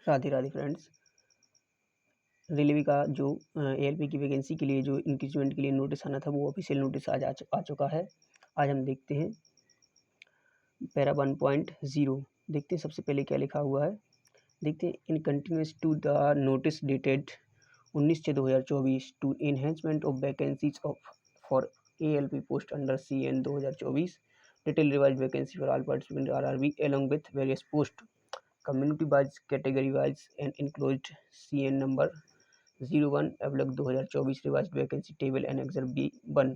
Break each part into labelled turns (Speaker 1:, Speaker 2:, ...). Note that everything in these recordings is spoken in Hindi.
Speaker 1: राधे राधे फ्रेंड्स। रेलवे का जो एएलपी की वैकेंसी के लिए जो इंक्रीजमेंट के लिए नोटिस आना था वो ऑफिशियल नोटिस आज आ चुका है। आज हम देखते हैं पैरा 1.0। देखते हैं सबसे पहले क्या लिखा हुआ है। देखते हैं in continuous to the notice dated 19/6/2024 to enhancement of vacancies of for ALP post under CN 2024 detail revise vacancy for all participant RRB along with various post community wise category wise and enclosed CN number 01 एवलग 2024 revise vacancy table annexure B1।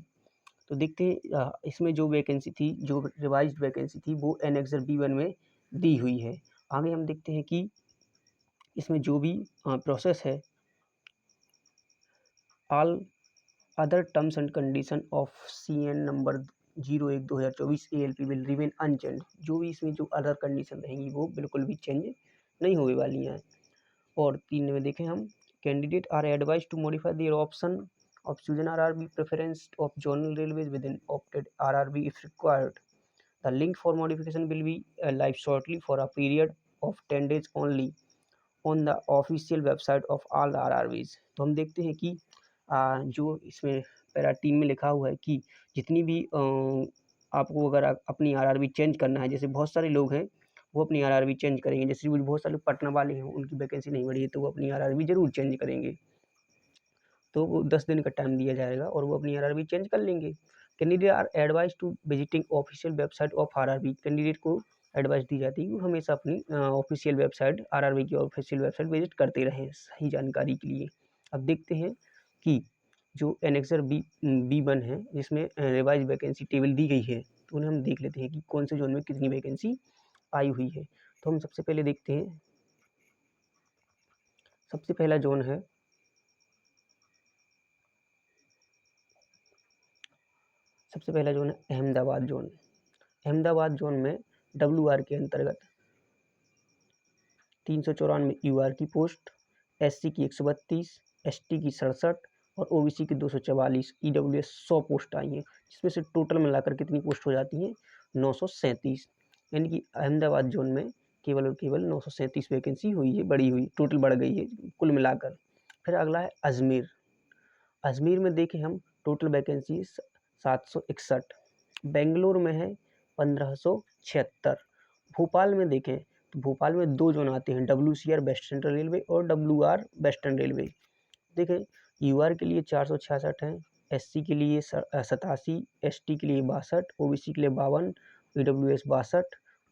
Speaker 1: तो देखते हैं इसमें जो वैकेंसी थी, जो रिवाइज्ड वैकेंसी थी वो एनेक्सर B1 में दी हुई है। आगे हम देखते हैं कि इसमें जो भी प्रोसेस है, all other terms and condition of CN number 01/2024 ALP will remain unchange. जो भी इसमें जो अदर कंडीशन रहेंगी वो बिल्कुल भी चेंज नहीं होने वाली हैं। और 3 में देखें हम, candidate are advise to modify their option of chosen RRB preference of zonal railways within opted RRB if required. The link for modification will be live shortly for a period of 10 days only on the official website of all RRBs। तो हम देखते हैं कि जो इसमें पैरा 3 में लिखा हुआ है कि जितनी भी आपको अगर अपनी RRB चेंज करना है, जैसे बहुत सारे लोग हैं वो अपनी RRB चेंज करेंगे, जैसे बहुत सारे पटना वाले हैं उनकी वैकेंसी नहीं बढ़ी है तो वो अपनी RRB जरूर चेंज करेंगे, तो वो 10 दिन का टाइम दिया जाएगा और वो अपनी RRB चेंज कर लेंगे। Candidate are advise to visiting official website of RRB। Candidate को एडवाइस दी जाती है कि हमेशा अपनी ऑफिशियल वेबसाइट RRB की ऑफिशियल वेबसाइट विजिट करते रहें सही जानकारी के लिए। अब देखते हैं कि जो एनेक्सर B1 है जिसमें रिवाइज वैकेंसी टेबल दी गई है, तो उन्हें हम देख लेते हैं कि कौन से जोन में कितनी वैकेंसी आई हुई है। तो हम सबसे पहले देखते हैं, सबसे पहला जोन है अहमदाबाद जोन। अहमदाबाद जोन में WR के अंतर्गत 394 UR की पोस्ट, SC की 132, ST की 67 और OBC की 244, EWS 100 पोस्ट आई हैं, जिसमें से टोटल मिलाकर कितनी पोस्ट हो जाती हैं 937। यानी कि अहमदाबाद जोन में केवल और केवल 937 वैकेंसी हुई है, बढ़ी हुई, टोटल बढ़ गई है कुल मिलाकर। फिर अगला है अजमेर। अजमेर में देखें हम, टोटल वैकेंसी 761। बेंगलोर में है 1576। भोपाल में देखें तो भोपाल में 2 जोन आते हैं, WCR वेस्ट सेंट्रल रेलवे और WR वेस्टर्न रेलवे। देखें UR के लिए 466 हैं, SC के लिए 87, ST के लिए 62, OBC के लिए 52, EWS 62,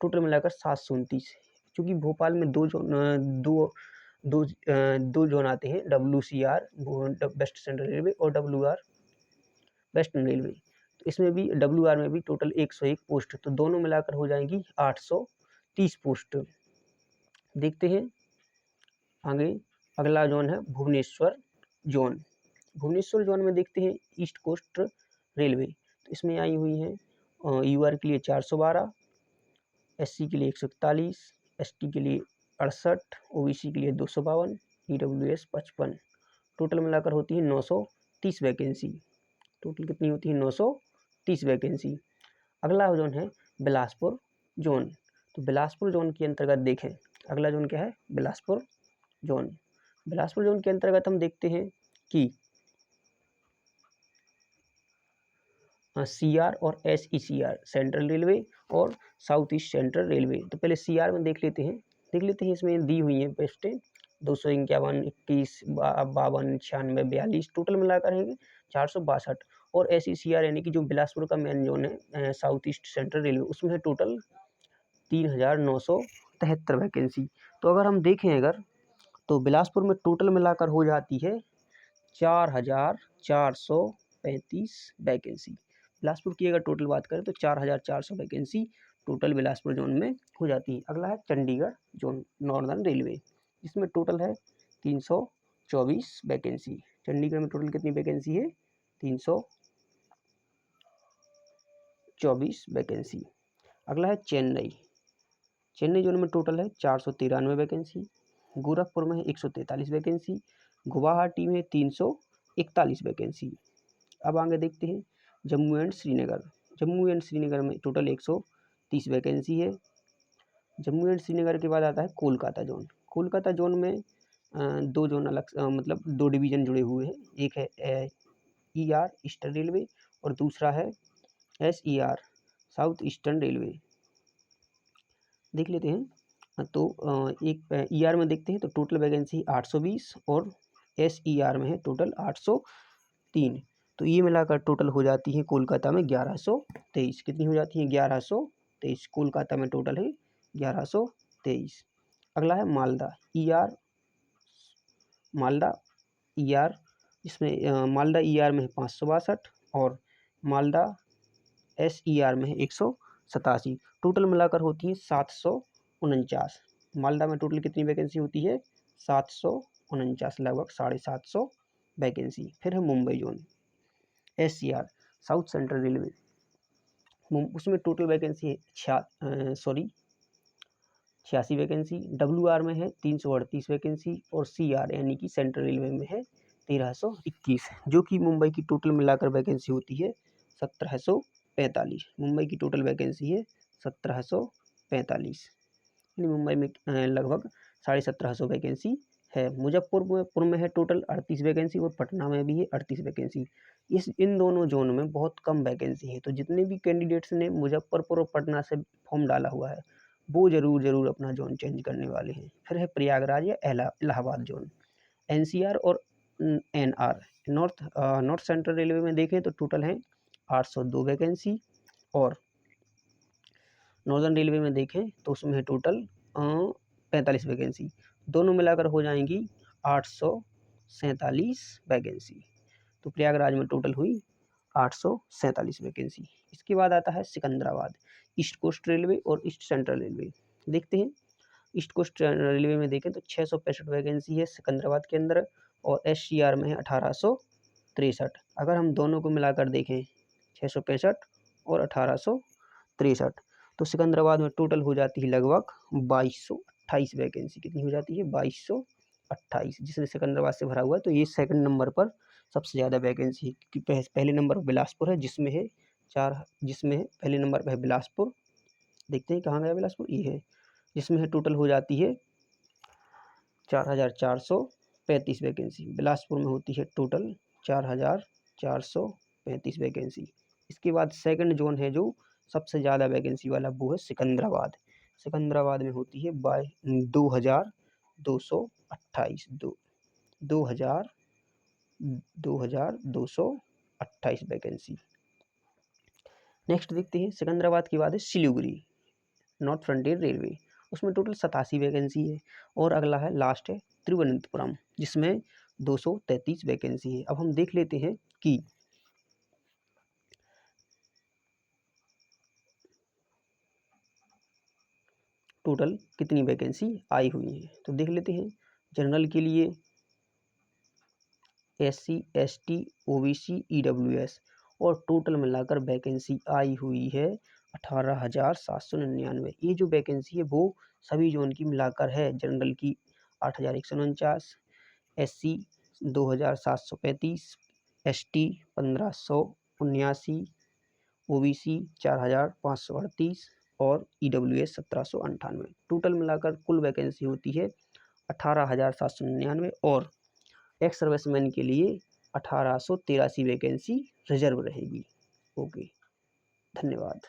Speaker 1: टोटल मिलाकर 729। क्योंकि भोपाल में दो जोन आते हैं, WCR वेस्ट सेंट्रल रेलवे और WR वेस्टर्न रेलवे, तो इसमें भी WR में भी टोटल 101 पोस्ट, तो दोनों मिलाकर हो जाएंगी 830 पोस्ट। देखते हैं आगे, अगला जोन है भुवनेश्वर जोन। भुवनेश्वर जोन में देखते हैं ईस्ट कोस्ट रेलवे, तो इसमें आई हुई है UR के लिए 412, SC के लिए 141, ST के लिए 68, OBC के लिए 252, EWS 55, टोटल मिलाकर होती है 930 वैकेंसी। टोटल कितनी होती है 930 वैकेंसी। अगला जोन है बिलासपुर जोन। तो बिलासपुर जोन के अंतर्गत देखें, अगला जोन क्या है, बिलासपुर जोन। बिलासपुर जोन के अंतर्गत हम देखते हैं कि CR और SECR सेंट्रल रेलवे और साउथ ईस्ट सेंट्रल रेलवे। तो पहले CR में देख लेते हैं इसमें दी हुई हैं पोस्टें 251, 21, 52, 96, 42, टोटल मिलाकर है 462। और SECR यानी कि जो बिलासपुर का मेन जोन है साउथ ईस्ट सेंट्रल रेलवे, उसमें है टोटल 3973 वैकेंसी। तो अगर हम देखें तो बिलासपुर में टोटल मिलाकर हो जाती है 4435 वैकेंसी। बिलासपुर की अगर टोटल बात करें तो 4400 वैकेंसी टोटल बिलासपुर जोन में हो जाती है। अगला है चंडीगढ़ जोन, नॉर्दर्न रेलवे, इसमें टोटल है 324 वैकेंसी। चंडीगढ़ में टोटल कितनी वैकेंसी है, 324 वैकेंसी। अगला है चेन्नई जोन में टोटल है 493 वैकेंसी। गोरखपुर में है 143 वैकेंसी। गुवाहाटी में 341 वैकेंसी। अब आगे देखते हैं जम्मू एंड श्रीनगर में टोटल 130 वैकेंसी है। जम्मू एंड श्रीनगर के बाद आता है कोलकाता जोन। कोलकाता जोन में दो जोन अलग मतलब दो डिवीज़न जुड़े हुए हैं। एक है ER ईस्टर्न रेलवे और दूसरा है SER साउथ ईस्टर्न रेलवे। देख लेते हैं। तो एक ER में देखते हैं तो टोटल वैकेंसी 820 और SER में है टोटल 803। तो ये मिलाकर टोटल हो जाती है कोलकाता में 1123। कितनी हो जाती है? 1123। कोलकाता में टोटल है 1123। अगला है मालदा ER मालदा ER इसमें मालदा ER में है 562 और मालदा SER में है 187। टोटल मिलाकर होती है 749। मालदा में टोटल कितनी वैकेंसी होती है? 749, लगभग 750 वैकेंसी। फिर है Mumbai zone SCR south central railway. उसमें टोटल वैकेंसी है 86 वैकेंसी। WR में है 338 वैकेंसी और CR यानी कि सेंट्रल रेलवे में है 1321, जो कि मुंबई की टोटल मिलाकर वैकेंसी होती है 1745। मुंबई की टोटल वैकेंसी है 1745, यानी मुंबई में लगभग 1750 वैकेंसी है। मुजफ्फरपुर में है टोटल 38 वैकेंसी और पटना में भी है 38 वैकेंसी। इन दोनों जोन में बहुत कम वैकेंसी है। तो जितने भी कैंडिडेट्स ने मुजफ्फरपुर और पटना से फॉर्म डाला हुआ है वो ज़रूर अपना जोन चेंज करने वाले हैं। फिर है प्रयागराज या इलाहाबाद जोन। NCR और NR नॉर्थ सेंट्रल रेलवे में देखें तो टोटल हैं 802 वैकेंसी और नॉर्दर्न रेलवे में देखें तो उसमें है टोटल 45 वैकेंसी। दोनों मिलाकर हो जाएंगी 847 वैकेंसी। तो प्रयागराज में टोटल हुई 847 वैकेंसी। इसके बाद आता है सिकंदराबाद ईस्ट कोस्ट रेलवे और ईस्ट सेंट्रल रेलवे। देखते हैं ईस्ट कोस्ट रेलवे में देखें तो 665 वैकेंसी है सिकंदराबाद के अंदर और SCR में है 1863। अगर हम दोनों को मिलाकर देखें 665 और 1863 तो सिकंदराबाद में टोटल हो जाती है लगभग 2228 वैकेंसी। कितनी हो जाती है? 2228, जिसने सिकंदराबाद से भरा हुआ है। तो ये सेकंड नंबर पर सबसे ज़्यादा वैकेंसी है क्योंकि पहले नंबर पर बिलासपुर है जिसमें है पहले नंबर पर है बिलासपुर। देखते हैं कहाँ गया बिलासपुर, ये है, जिसमें है टोटल हो जाती है 4435 वैकेंसी। बिलासपुर में होती है टोटल 4435 वैकेंसी। इसके बाद सेकंड जोन है जो सबसे ज़्यादा वैकेंसी वाला वो है सिकंदराबाद। सिकंदराबाद में होती है 2228 2228 वैकेंसी। नेक्स्ट देखते हैं सिकंदराबाद के बाद है सिलीगुड़ी नॉर्थ फ्रंटियर रेलवे। उसमें टोटल 87 वैकेंसी है और अगला है लास्ट है तिरुवनंतपुरम जिसमें 233 वैकेंसी है। अब हम देख लेते हैं कि टोटल कितनी वैकेंसी आई हुई है। तो देख लेते हैं जनरल के लिए SC ST OBC EWS और टोटल मिलाकर वैकेंसी आई हुई है 18,799। ये जो वैकेंसी है वो सभी जोन की मिलाकर है। जनरल की 8,149, SC 2,735, ST 1,579, OBC 4,538 और EWS 1,798। टोटल मिलाकर कुल वैकेंसी होती है 18,799 और एक्स सर्विसमैन के लिए 1883 वैकेंसी रिजर्व रहेगी। ओके, धन्यवाद।